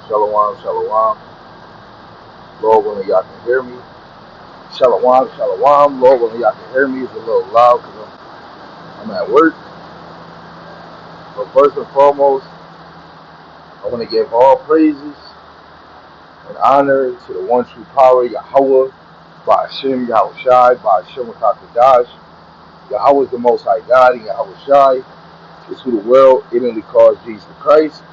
Shalom, shalom. Lord willing, y'all can hear me. Shalom, shalom. Lord willing, y'all can hear me. It's a little loud because I'm at work. But first and foremost, I want to give all praises and honor to the one true power, Yahweh, by Hashem, Yahweh Shai, by Hashem Kadash. Yahweh is the most high God, and Yahweh Shai is who the world innately calls Jesus Christ.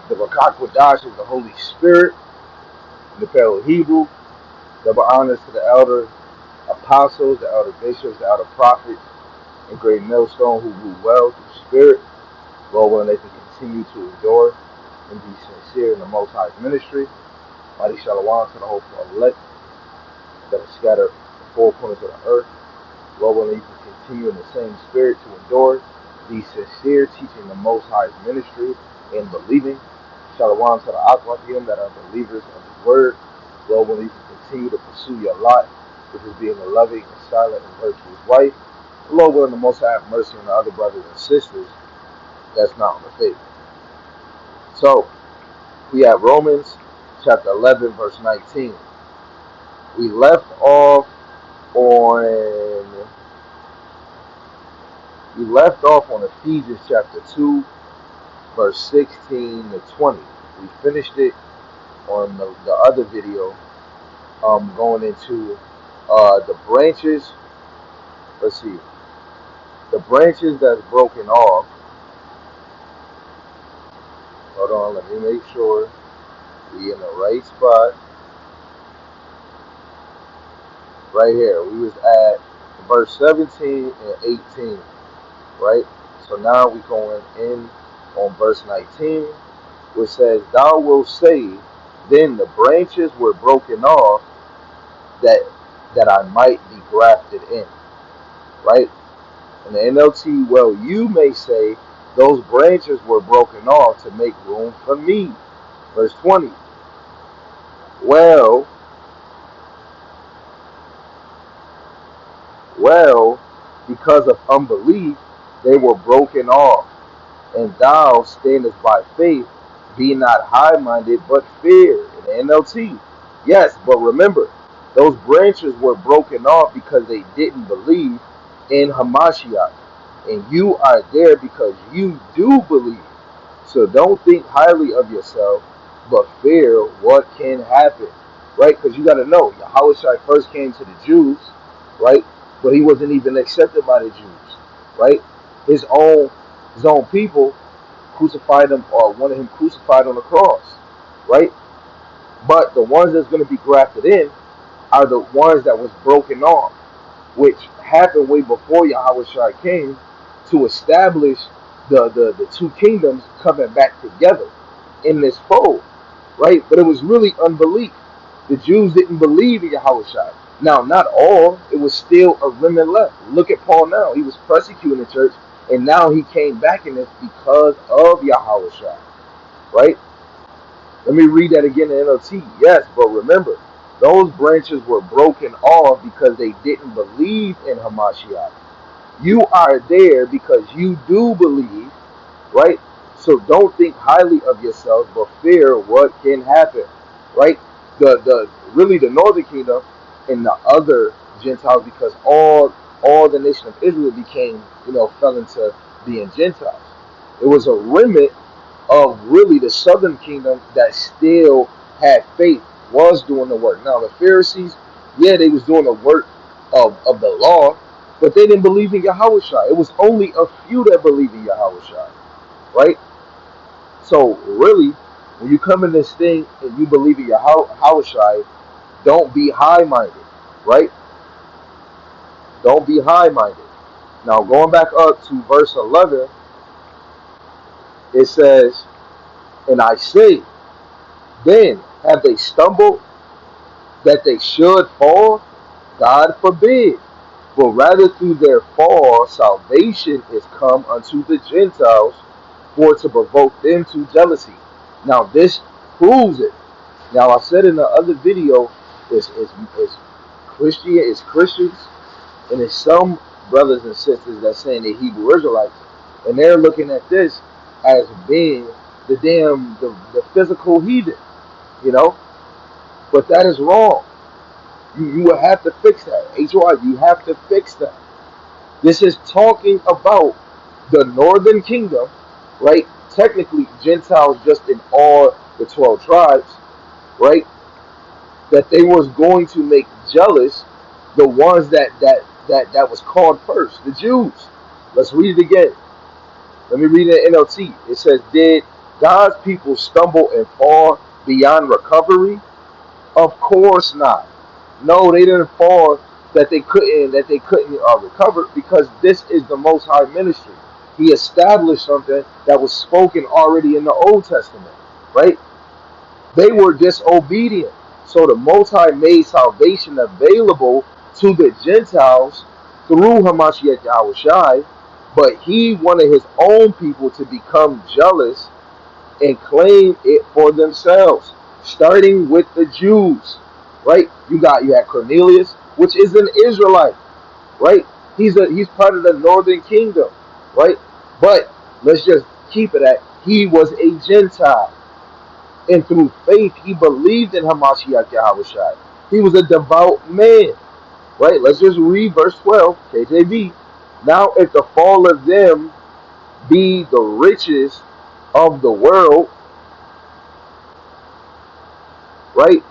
The Rakak Kodash is the Holy Spirit in the Paleo Hebrew. Double honors to the elder apostles, the elder bishops, the elder prophets, and great millstone who rule well through spirit. Lord willing, they can continue to endure and be sincere in the Most High's ministry. Mighty Shalom to the hopeful elect that are scattered in the four corners of the earth. Lord willing, you can continue in the same spirit to endure, be sincere, teaching the Most High's ministry and believing. Shalom to the Akwahim that are believers of His word. Lord willing, you can continue to pursue your lot, which is being a loving and silent and virtuous wife. Lord willing, the Most High have mercy on the other brothers and sisters that's not on the faith. So, we have Romans chapter 11, verse 19. We left off on Ephesians chapter 2, verse 16 to 20. We finished it on the other video, going into the branches. Let's see. The branches that's broken off. Hold on, let me make sure we in the right spot. Right here. We was at verse 17 and 18. Right? So now we going in on verse 19, which says, Thou wilt say, then the branches were broken off that I might be grafted in. Right? In the NLT, well, you may say, those branches were broken off to make room for me. Verse 20. Well, because of unbelief, they were broken off. And thou standest by faith, be not high-minded, but fear. In the NLT. Yes, but remember, those branches were broken off because they didn't believe in Hamashiach. And you are there because you do believe. So don't think highly of yourself, but fear what can happen. Right? Because you got to know, Yahushua first came to the Jews, right? But he wasn't even accepted by the Jews. Right? His own people crucified him or wanted him crucified on the cross, right? But the ones that's going to be grafted in are the ones that was broken off, which happened way before Yahweh came to establish the two kingdoms coming back together in this fold, right? But it was really unbelief. The Jews didn't believe in Yahweh. Now, not all. It was still a remnant left. Look at Paul now. He was persecuting the church, and now he came back in this because of Yahweh, right? Let me read that again in NLT. Yes, but remember, those branches were broken off because they didn't believe in Hamashiach. You are there because you do believe, right? So don't think highly of yourself, but fear what can happen, right? The really the northern kingdom and the other Gentiles, because all the nation of Israel became, fell into being Gentiles. It was a remnant of really the southern kingdom that still had faith, was doing the work. Now the Pharisees, yeah, they was doing the work of the law, but they didn't believe in Yahweh. It was only a few that believed in Yahweh, right? So really, when you come in this thing and you believe in Yahweh, don't be high-minded, right? Don't be high-minded. Now going back up to verse 11, it says, and I say, then have they stumbled that they should fall? God forbid. But rather through their fall, salvation is come unto the Gentiles for to provoke them to jealousy. Now this proves it. Now I said in the other video, it's Christians, and it's some brothers and sisters that saying they're Hebrew Israelites, and they're looking at this as being the physical heathen, you know. But that is wrong. You will have to fix that. HOI, you have to fix that. This is talking about the northern kingdom, right? Technically, Gentiles just in all the 12 tribes, right? That they was going to make jealous the ones that was called first, the Jews. Let's read it again. Let me read it in NLT. It says, "Did God's people stumble and fall beyond recovery? Of course not. No, they didn't fall that they couldn't recover, because this is the Most High ministry. He established something that was spoken already in the Old Testament, right? They were disobedient. So the Most High made salvation available to the Gentiles through Hamashiach Yahushai, but he wanted his own people to become jealous and claim it for themselves, starting with the Jews, right? You had Cornelius, which is an Israelite, right? He's part of the northern kingdom, right? But let's just keep it at he was a Gentile. And through faith, he believed in Hamashiach Yahushai. He was a devout man, right? Let's just read verse 12, KJV. Now, if the fall of them be the riches of the world, right?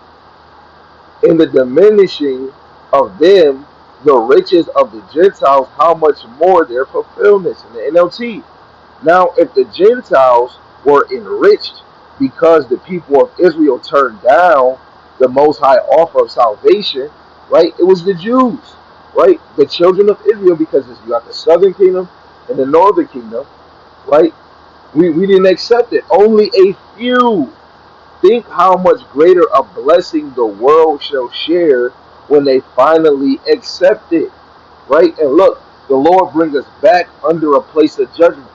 In the diminishing of them, the riches of the Gentiles, how much more their fulfillment in the NLT. Now, if the Gentiles were enriched because the people of Israel turned down the Most High offer of salvation, right? It was the Jews, right? The children of Israel, because you got the southern kingdom and the northern kingdom, right? We didn't accept it. Only a few. Think how much greater a blessing the world shall share when they finally accept it, right? And look, the Lord brings us back under a place of judgment.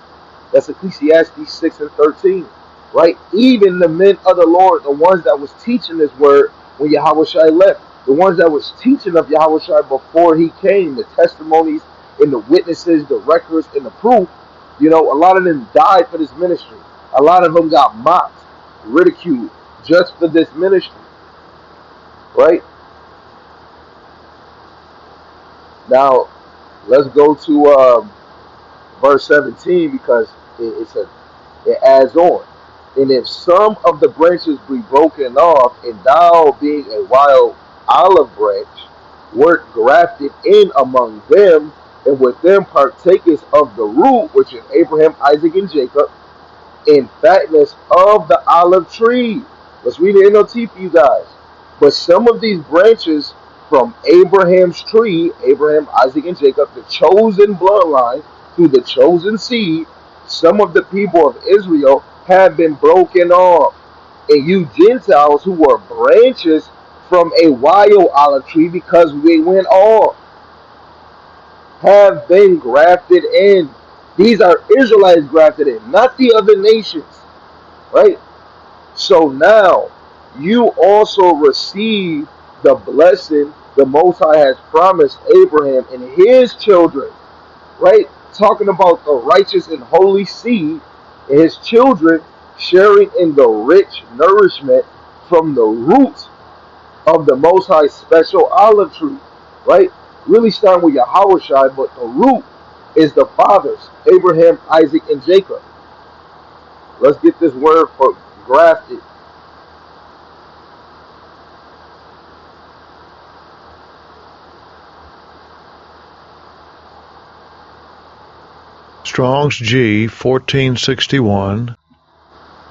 That's Ecclesiastes 6 and 13, right? Even the men of the Lord, the ones that was teaching this word when Yahushua left, the ones that was teaching of Yahushua before he came, the testimonies and the witnesses, the records and the proof, a lot of them died for this ministry. A lot of them got mocked, ridiculed, just for this ministry, right? Now, let's go to verse 17, because it adds on. And if some of the branches be broken off, and thou being a wild olive branch, wert grafted in among them, and with them partakest of the root, which is Abraham, Isaac, and Jacob, in fatness of the olive tree. Let's read the NLT for you guys. But some of these branches from Abraham's tree, Abraham, Isaac, and Jacob, the chosen bloodline, through the chosen seed, some of the people of Israel have been broken off. And you Gentiles who were branches from a wild olive tree, because we went off, have been grafted in. These are Israelites grafted in, not the other nations, right? So now you also receive the blessing the Most High has promised Abraham and his children, right? Talking about the righteous and holy seed and his children sharing in the rich nourishment from the roots of the Most High special olive tree, right? Really starting with Yahushua, but the root is the fathers, Abraham, Isaac, and Jacob. Let's get this word for grafted. Strong's G 1461.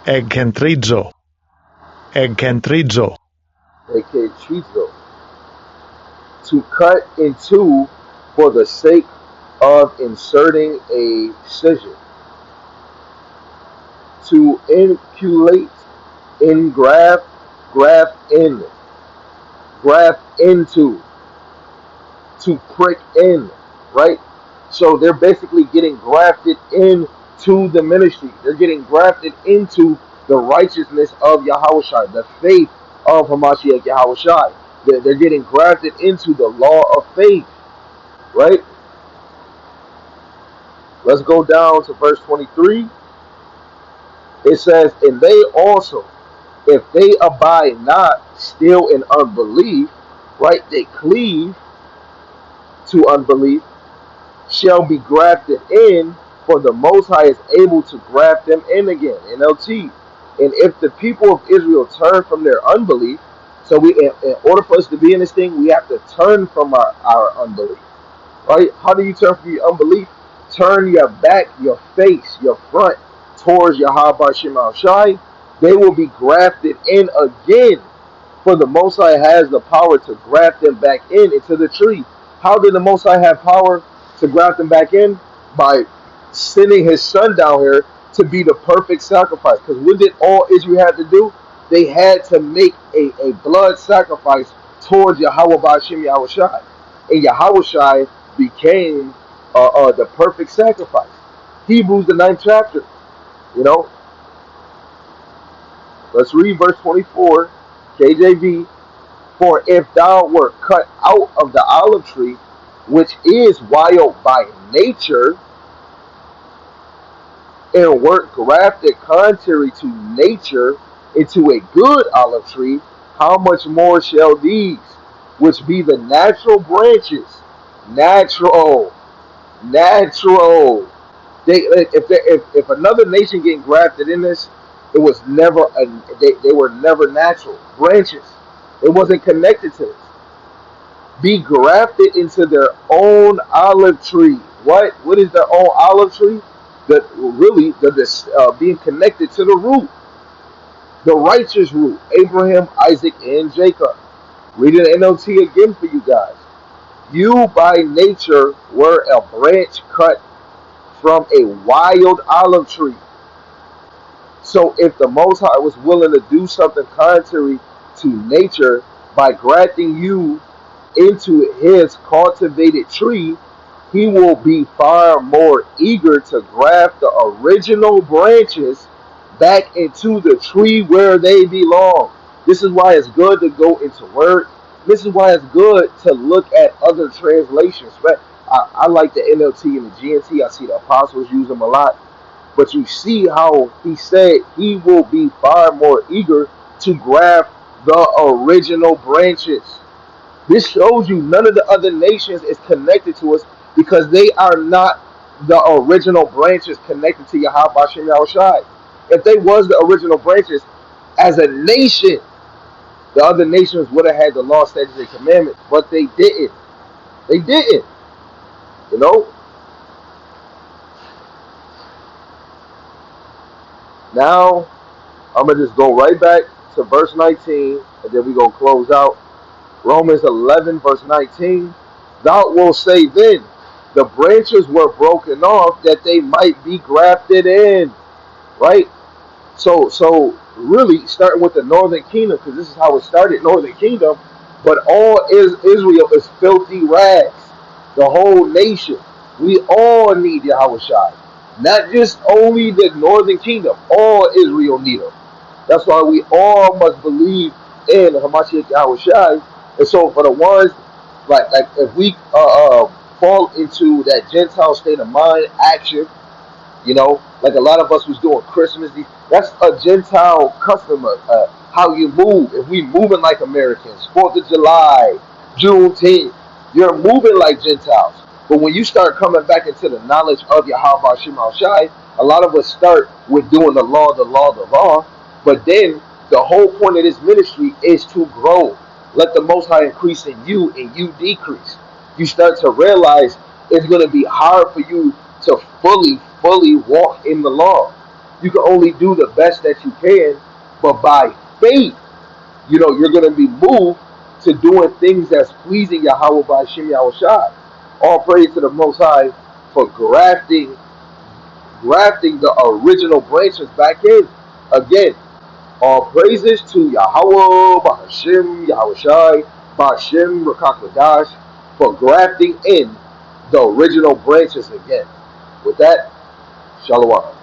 Egkentrizo. Egkentrizo. aka chizo, to cut in two for the sake of inserting a scissor, to inculate, engraft, graft in, graft into, to prick in, right? So they're basically getting grafted into the ministry. They're getting grafted into the righteousness of Yahushua, the faith of Hamashiach Yahushua. They're getting grafted into the law of faith, right? Let's go down to verse 23. It says, and they also, if they abide not still in unbelief, right? They cleave to unbelief, shall be grafted in, for the Most High is able to graft them in again. NLT. And if the people of Israel turn from their unbelief, so in order for us to be in this thing, we have to turn from our unbelief. Right? How do you turn from your unbelief? Turn your back, your face, your front towards Yahweh Shema Shai. They will be grafted in again. For the Most High has the power to graft them back in into the tree. How did the Most High have power to graft them back in? By sending his son down here to be the perfect sacrifice. Because what did all Israel have to do? They had to make a blood sacrifice towards Yahweh Ba'ashem Yahushai. And Yahushai became the perfect sacrifice. Hebrews, the 9th chapter. You know, let's read verse 24, KJV. For if thou wert cut out of the olive tree, which is wild by nature, and wert grafted contrary to nature into a good olive tree, how much more shall these, which be the natural branches, natural, natural. If another nation getting grafted in this, it was never they were never natural branches. It wasn't connected to this. Be grafted into their own olive tree. What? What is their own olive tree? That really being connected to the root, the righteous root, Abraham, Isaac, and Jacob. Reading the NLT again for you guys. You by nature were a branch cut from a wild olive tree. So if the Most High was willing to do something contrary to nature by grafting you into his cultivated tree, he will be far more eager to graft the original branches back into the tree where they belong. This is why it's good to go into word. This is why it's good to look at other translations. But I like the NLT and the GNT. I see the apostles use them a lot. But you see how he said he will be far more eager to graft the original branches. This shows you none of the other nations is connected to us because they are not the original branches connected to Yahweh Hashem Yahushai. If they was the original branches, as a nation, the other nations would have had the law, statutes, and commandments, but they didn't. They didn't. You know? Now, I'm going to just go right back to verse 19, and then we're going to close out. Romans 11, verse 19. Thou wilt say then, the branches were broken off that they might be grafted in. Right? So really, starting with the northern kingdom, because this is how it started, northern kingdom, but all Israel is filthy rags. The whole nation. We all need Yahweh Shai. Not just only the northern kingdom, all Israel need him. That's why we all must believe in Hamashiach Yahweh Shai. And so for the ones, like if we fall into that Gentile state of mind, action, you know, like a lot of us was doing Christmas. That's a Gentile custom. How you move. If we moving like Americans, 4th of July, Juneteenth, you're moving like Gentiles. But when you start coming back into the knowledge of Yahweh Shema Shai, a lot of us start with doing the law, the law, the law. But then the whole point of this ministry is to grow. Let the Most High increase in you and you decrease. You start to realize it's going to be hard for you to fully walk in the law. You can only do the best that you can, but by faith, you know, you're going to be moved to doing things that's pleasing Yahweh by Shem Yahushai. All praise to the Most High for grafting the original branches back in. Again, all praises to Yahweh, Bahashem, Yahushai, Bahashem, Rakakwadash, for grafting in the original branches again. With that, Shalom.